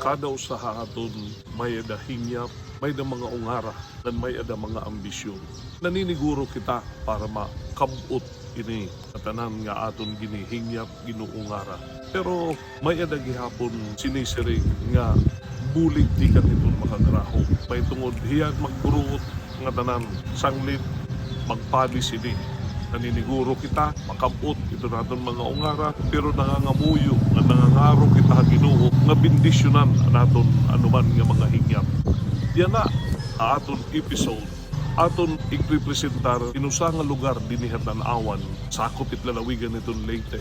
Kada usaha aton may ada hingyap, may da mga ungara, dan may ada mga ambisyon. Naniniguro kita para makabot ini katanan nga aton ginihingyap, ginuungara. Pero may ada gihapon sinisiring nga bulig di ka nitong makagraho. May tungod hiyag magburuot nga tanan sanglit magpalis ini. Naniniguro kita, makabot ito natin mga ungara, pero nangangamuyo, nga nangangaro kita Ginoo nga bindisyonan naton anuman nga mga hingyap. Yan na, aton episode, aton iprepresentar inusa nga lugar dinihat awan sakop itlalawigan itong Leyte.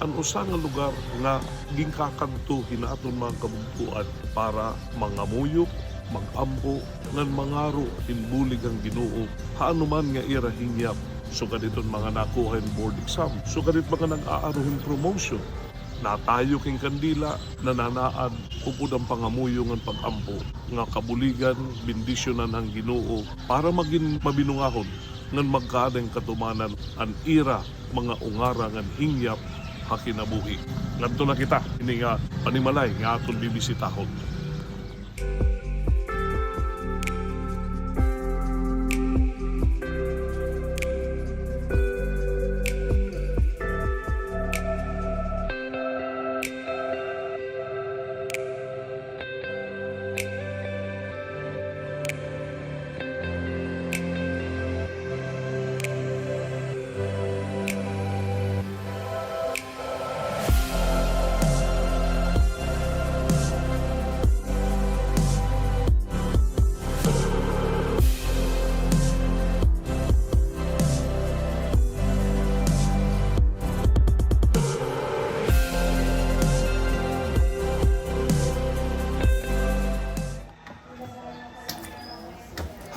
Ang usa nga lugar nga gingkakanto hinaton mga kabugtuan para mangamuyok, magampo, ngan mangaro inbulig ang Ginoo haanuman nga ira hingyap. So ganito mga nakuha board exam. So ganito mga nag-aaruhin promotion. Natayo king kandila, nananaan, upod ang pangamuyo ng pag-ampo. Nga kabuligan, bindisyonan ang Ginoo para maging mabinungahon ngan magkadeng katumanan ang ira, mga ungara ngan hingyap hakinabuhi. Ngadto na kita, ini nga panimalay nga aton bibisitahon.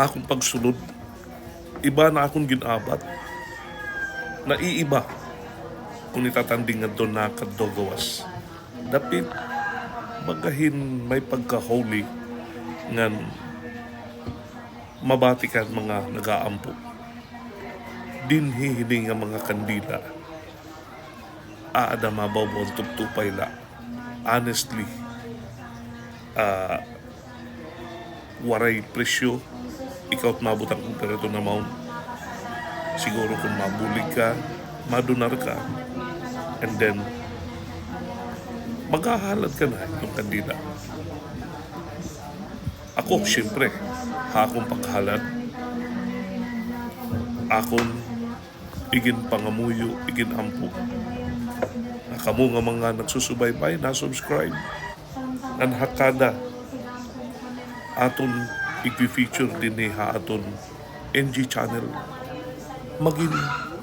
Akong pagsunod, iba na akong ginabat. Naiiba kung itatanding nga doon na kadogawas. Dapit, bagahin may pagka-holy ngan mabatikan mga nag-aampo. Dinhi hini nga mga kandila. Aada mabawon tuptupay la. Honestly, waray presyo. Ikaw at mabutang kong perito na maun. Siguro kung mabulig ka, madunar ka, and then maghahalad ka na itong kandila. Ako, siyempre, akong paghalad, akong igin pangamuyo, igin ampo. Kamu nga mga nagsusubaybay, na-subscribe, ang hakada, aton i-feature din ni aton NG channel maging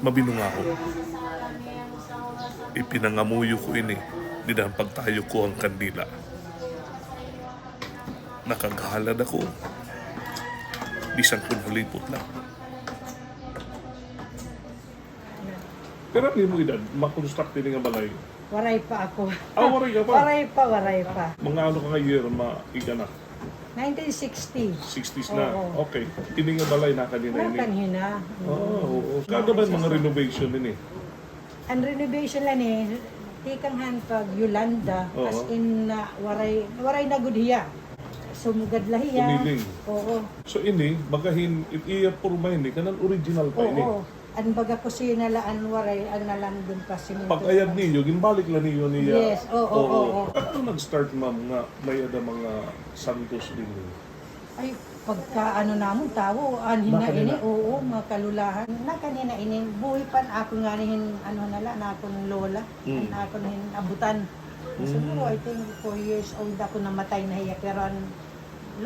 mabinungaho. Ipinangamuyo ko ini dinang pagtayo ko ang kandila. Nakaghalad ako bisan kung halipot lang. Pero hindi mo edad, makonstruct din nga balay. Waray pa ako. Waray ka pa? Waray pa. Mga ano ka nga year, maiga na? 1960. 60s na. Oo. Okay. Ini nga balay na kanina ini. Kanina. Oo. Kada ba mga renovation din eh? Ang renovation lang tikang pag Yolanda, Oo. as in waray na gudhiya. Sumugad lahiya. Tumiling. Oo. So ini, bagahin, iya purma ini, kanan original pa ini. Oo. Ang baga kusina laan waray, ang nalandun pa sininto. Pag-ayad niyo, ginbalik lang niyo niya. Yes, oo. At nung nag-start ma'am nga, may ada mga santos din. Ay, pagka namon tawo, anhin na Nakanina. ini, oo, mga kalulahan. Na kanina ini, buhay pan ako nga nihin, na akong lola, Mm. na ako nihin abutan. Siguro, I think 4 years old ako namatay na hiya, pero ang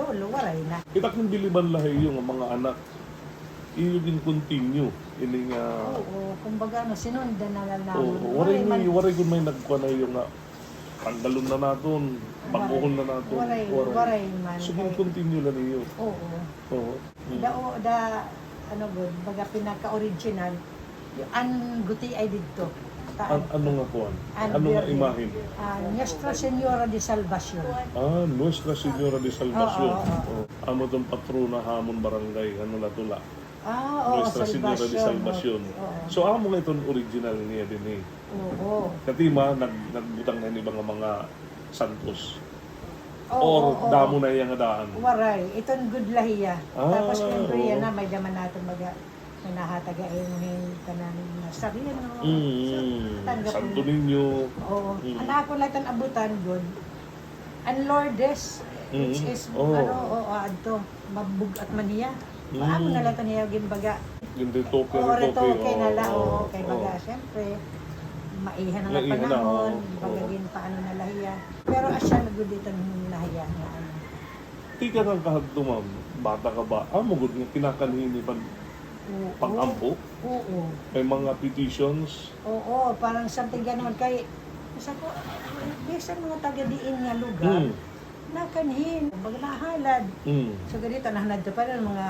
lolo, waray na. Kita kung biliban lahi yung mga anak, iyo din continue. Ini nga, Oo, kumbaga, sinundan na lang namin. waray kung may nagkuha na yung nga, tanggalon na natin, baguhon na natin. Waray man. So, continue lang iyo. Oo. Oo. Baga pinaka-original, yung anguti ay dito. Ano nga kuhan? Ano nga imahin? Nuestra Señora de Salvacion. Nuestra Señora de Salvacion. Oo. Amo itong patrona hamon barangay, ano na tula. Oo, Nuestra Señora de Salvacion. Oo. So amo nga itong original niya din eh. Oo. Katima, nagbutang na ibang mga santos. Or oo. damo na yung daan? Waray, itong good lahiya. Ah, Tapos kung oo. na, may daman natin maga nahataga yung kananin na sarili. Tanggap Santo mo. Niño. Oo. Mm. Anak ko lang abutan good. Ang Lourdes, which Mm. is, Oh. adto, mabug at maniya. Paano na lang niya gimbaga? Yung retoke, Oo, retoke na lang. Oo, kay oo. baga, siyempre, maihan na Maihan na, panahon, oo. bagagin paano na lahiya. Pero asya naguditan ng lahiya nga ano. Di ka nang kahadto, ma'am. Bata ka ba? Mugod nga kinakanhini pa Oo. pang-ampo. Oo. May mga petitions. Oo, parang something ganun kay sa ko, bisan mga taga-diin nga lugar, Mm. nakanhin, baga nahalad. Mm. So ganito, nahanad pa rin mga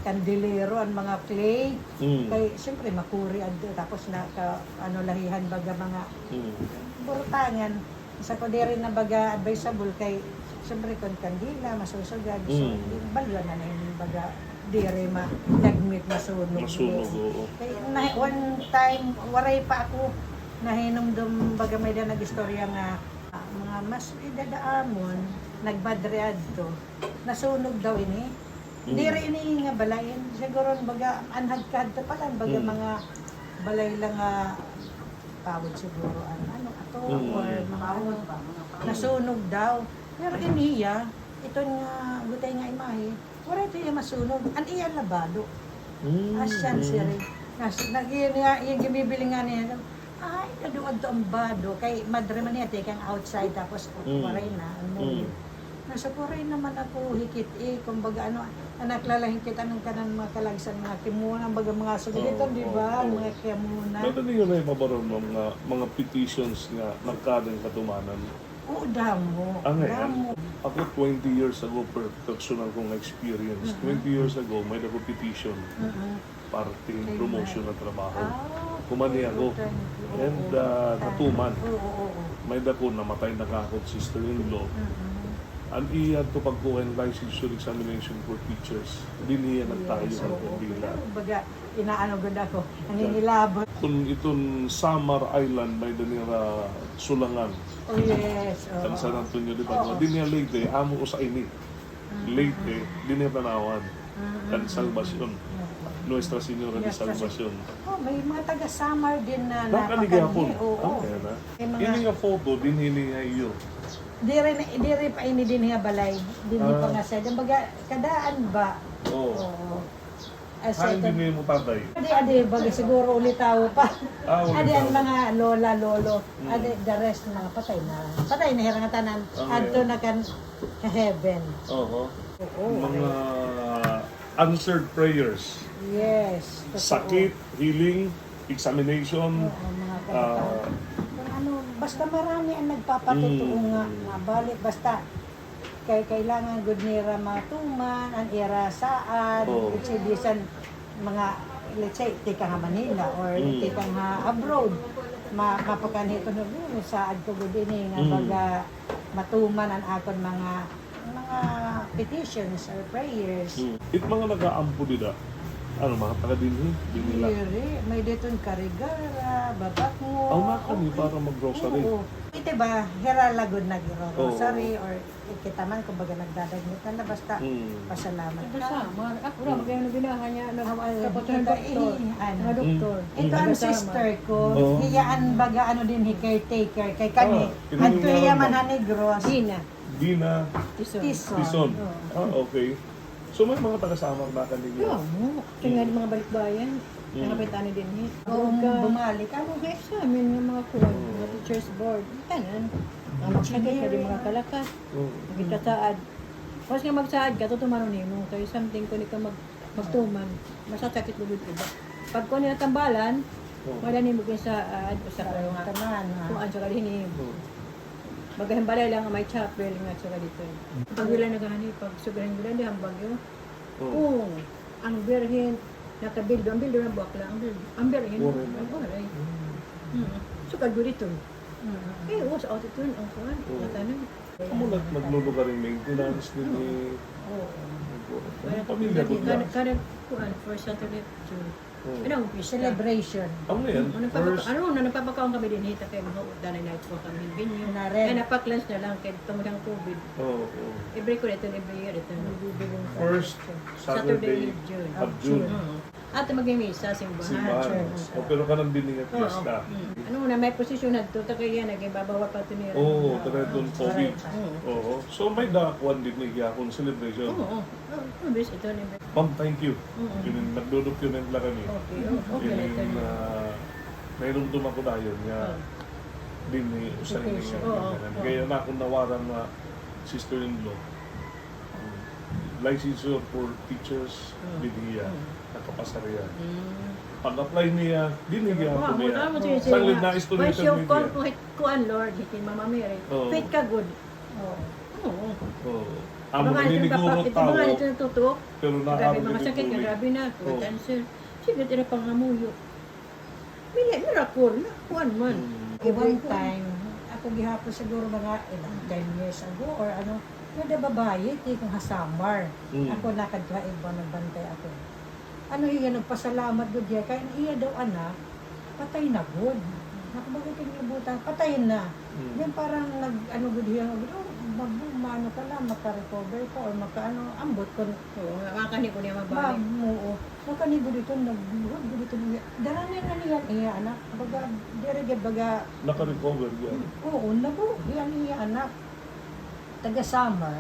kandilero, ang mga clay. Mm. Kay, siyempre, makuri adto, tapos lahihan baga mga Mm. burutangan. Sa ko di rin na baga advisable kay, siyempre, kung kandila, masusugad, so, balwa na yung baga, di rin nagmit masunog. Masunog, oo. Kaya one time, waray pa ako, nahinumdum baga may da nag-istorya nga mga mas idadaamon, nagbadread to, nasunog daw ini. Di rin ini nga balayin. Siguro baga anhad-kad to pala, baga mga balay lang nga pawod siguro ano ato or mga nasunog daw. Pero iniya, ito nga gutay nga imahe, wala ito yung masunog. Ang iya labado. Asyan siya rin. Yung gimibili nga niya, ay, naduwag to ang bado. Kay madre man niya, kang outside, tapos waray na. Nasa kuray naman ako hikit kumbaga naklalahin kita ng kanan mga kalagsan, mga kimunan, baga mga sugalitan, di ba? Mga kimunan. Dito niyo na ibabaron mga petitions nga nagkadang katumanan. Oo, damo. Damo. Ako 20 years ago, personal kong experience. 20 years ago, may nako petition. Parte, promotion na trabaho. Kumani ako. And natuman. May dako namatay na kakot sister-in-law. Ang iyad to pagkuhan licensure examination for teachers. Diniya nagtayo sa kandila. Baga, inaano gud ako. Nanginilabot. Kung itong Samar Island, may danira sulangan. Oh yes. Kan San Antonio de Padua. Diniya Leyte, amo ko sa ini. Leyte, diniya tanawan. Kan Salvacion. Nuestra Señora de Salvacion. Oh, may mga taga-Samar din na Nakaligapon. Oo. May mga... Ini nga photo, dinhili nga iyo. Di rin pa ini din nga balay. Di pa nga sa. Baga, kadaan ba? Oo. Hindi mo tatay. Adi, baga siguro ulit tao pa. Ulit Adi, ang tao. mga lola, lolo. Adi, the rest na patay na. Patay na hirang tanan. Adto na kan heaven. Oo. Oo. Mga answered prayers. Yes. Totoo. Sakit, healing, examination. Oo, mga kapatid. Basta marami ang nagpapatotoo nga balik basta kailangan gud nira matuman ang ira saan bisan mga let's say tika nga Manila or tika nga abroad mapakanhito no saad ko gud ini nga baga matuman ang akon mga petitions or prayers. It mga nag-aampo dida. Ano mga taga dinhi? Dinila. May detong karigara, babak mo. Ang nakani para mag-grocery. Oo. Ito ba, hiralagod na grocery or kita man kung baga nagdadagmit na basta pasalamat ka. Sama. Ako na, magkano binahan niya. Kapot ng Ano? doktor. Ito ang sister ko. Hiyaan baga ano din caretaker kay kani. Ah, At kuya man negros. Dina. Tison. Tison. Okay. So may mga taga-Samar na kanila. Yeah, mo. Tingnan yung mga balikbayan. Nakapitani din eh. Kung bumalik ano Okay, sa amin yung mga kuwan, mga teachers board. Kanan. Mga magsagay ka din mga kalakas. Kita saad. Tapos nga magsaad ka, tutumanon mo. Kaya something kung ka magtuman, masasakit mo iba. Pag kung nila tambalan, madani mo kayo sa taman. kung ano ka din eh. Bagahin balay lang may chapel nga sa dito. Pag wala nagani, pag sobrang wala di ang bagyo. Oo. Ang birhen nakabildo, ang bildo ng bakla, ang birhen. Ang balay. So kag dito. Was out ito ang kuan. Natanan. Kamu naglulugar yung maintenance din ni... Oo. Ang pamilya ko lang. Kada kuan for Saturday to Ano, pista. Celebration. Ang yan, first, Nagpapakaon kami din hita kay mga danay night po kami binyo. Na rin. Ay napaklans na lang kay tungod ang COVID. oh, Every ko dito, every year ito. first Saturday June. of June. At mag-misa, simbahan. Simbahan. O, pero ka nang dining at fiesta. Ano na, may posisyon na ito, kaya nag-ibabawa pa ito niya. Oo, tara doon COVID. Oo. Oo. So may dakuan din niya akong celebration. Oo. Mabis ito ni Ma'am, thank you. Nagdo-document lang kami. Okay, okay na ito. Nairumdum ako dayon nga din ni usan ni Oo. Kaya na akong nawaran na sister-in-law. Licensure for teachers din niya. Nakapasariya. Pag-apply niya, dinigyan ako niya. Saglit na Once student you call media. kuan Lord, hitin Mama Mary, Oo. faith ka good. Oo. Oo. Oo. Amo naniniguro Ito tao, mga ito natutok. pero Grabe naabot mga sakit, yung grabe na. Oo. Cancer. Sige, tira pang ngamuyo. Miracle na. Kuan man. One time, ako gihapon siguro mga 10 years ago or ano, nga babae, di kong hasamar. Ako nakadlaig ba, nagbantay ako. Ano iya, nagpasalamat good iya, kaya iya daw anak, patay na good. Nakabagay kinibutan, patay na. Yan parang ano good iya, maano ka lang, maka-recover ka or maka-ano, ambot ko. Oo, makakani ko niya Ma'am, mabalik. oo. Nakanibo dito, nagbuhod dito niya. Daranin na niya, iya anak. Baga, dirigid, baga, Naka-recover yan. oo, nabuhod, iya anak. Taga-summer.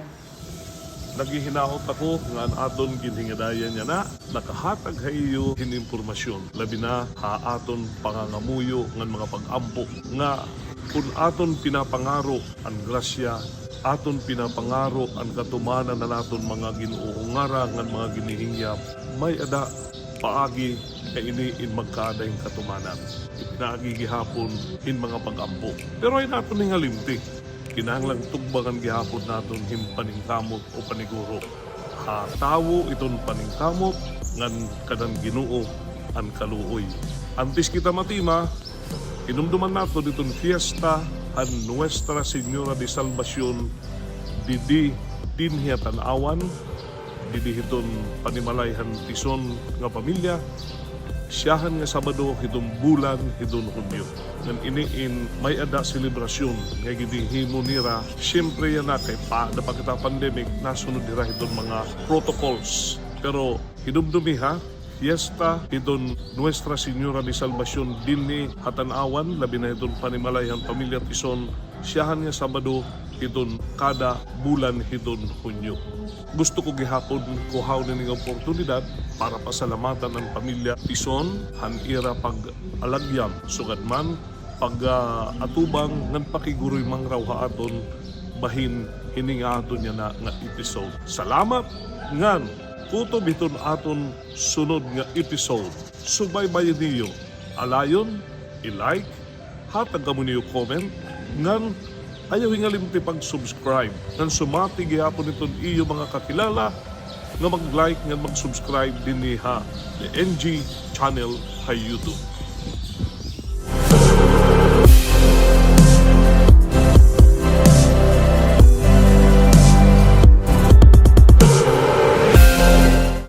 Naghihinahot ako nga ang aton ginhingadayan niya na nakahatag hayo hininformasyon labi na aton pangangamuyo ng mga pag-ampo nga kung aton pinapangaro ang grasya, aton pinapangaro ang katumanan na naton mga ginuungara ng mga ginihingyap, may ada paagi na ini in magkaadayng katumanan. Ipinaagi gihapon in mga pag-ampo. Pero ay naton hingalimti. Kinahanglang tugbangan gihapon naton him paningkamot o paniguro. Tawo iton paningkamot ngan kadang Ginoo ang kaluoy. Antes kita matima, inumduman nato ditong fiesta an Nuestra Señora de Salvacion didi dinhi tan-awan didi hiton panimalayhan tison nga pamilya. Siyahan nga Sabado hitong bulan hitong Hunyo. Ngan iniin may ada selebrasyon nga gidihimo nira. Siyempre yan na kay da pa kita pandemic nasunod nira hitong mga protocols. Pero hidumdumi ha, fiesta hitong Nuestra Señora de Salvacion dinhi hatan-awan labi na hitong panimalayhan pamilya tison. Siyahan nga Sabado hitong kada bulan hitong Hunyo. Gusto ko gihapon kuhaw ning oportunidad para pasalamatan ang pamilya Tison, hanira pag-alagyam, sugad man, pag-atubang, ngan pakiguroy mang rawha aton, bahin hininga aton niya na nga episode. Salamat ngan, kutob iton aton sunod nga episode. Subaybayan niyo, alayon, i-like, hatag kamo niyo comment, ngan, ayaw hingalimti pag-subscribe. Nang sumati gihapon itong iyo mga kakilala nga mag-like nga mag-subscribe din ni NG channel sa YouTube.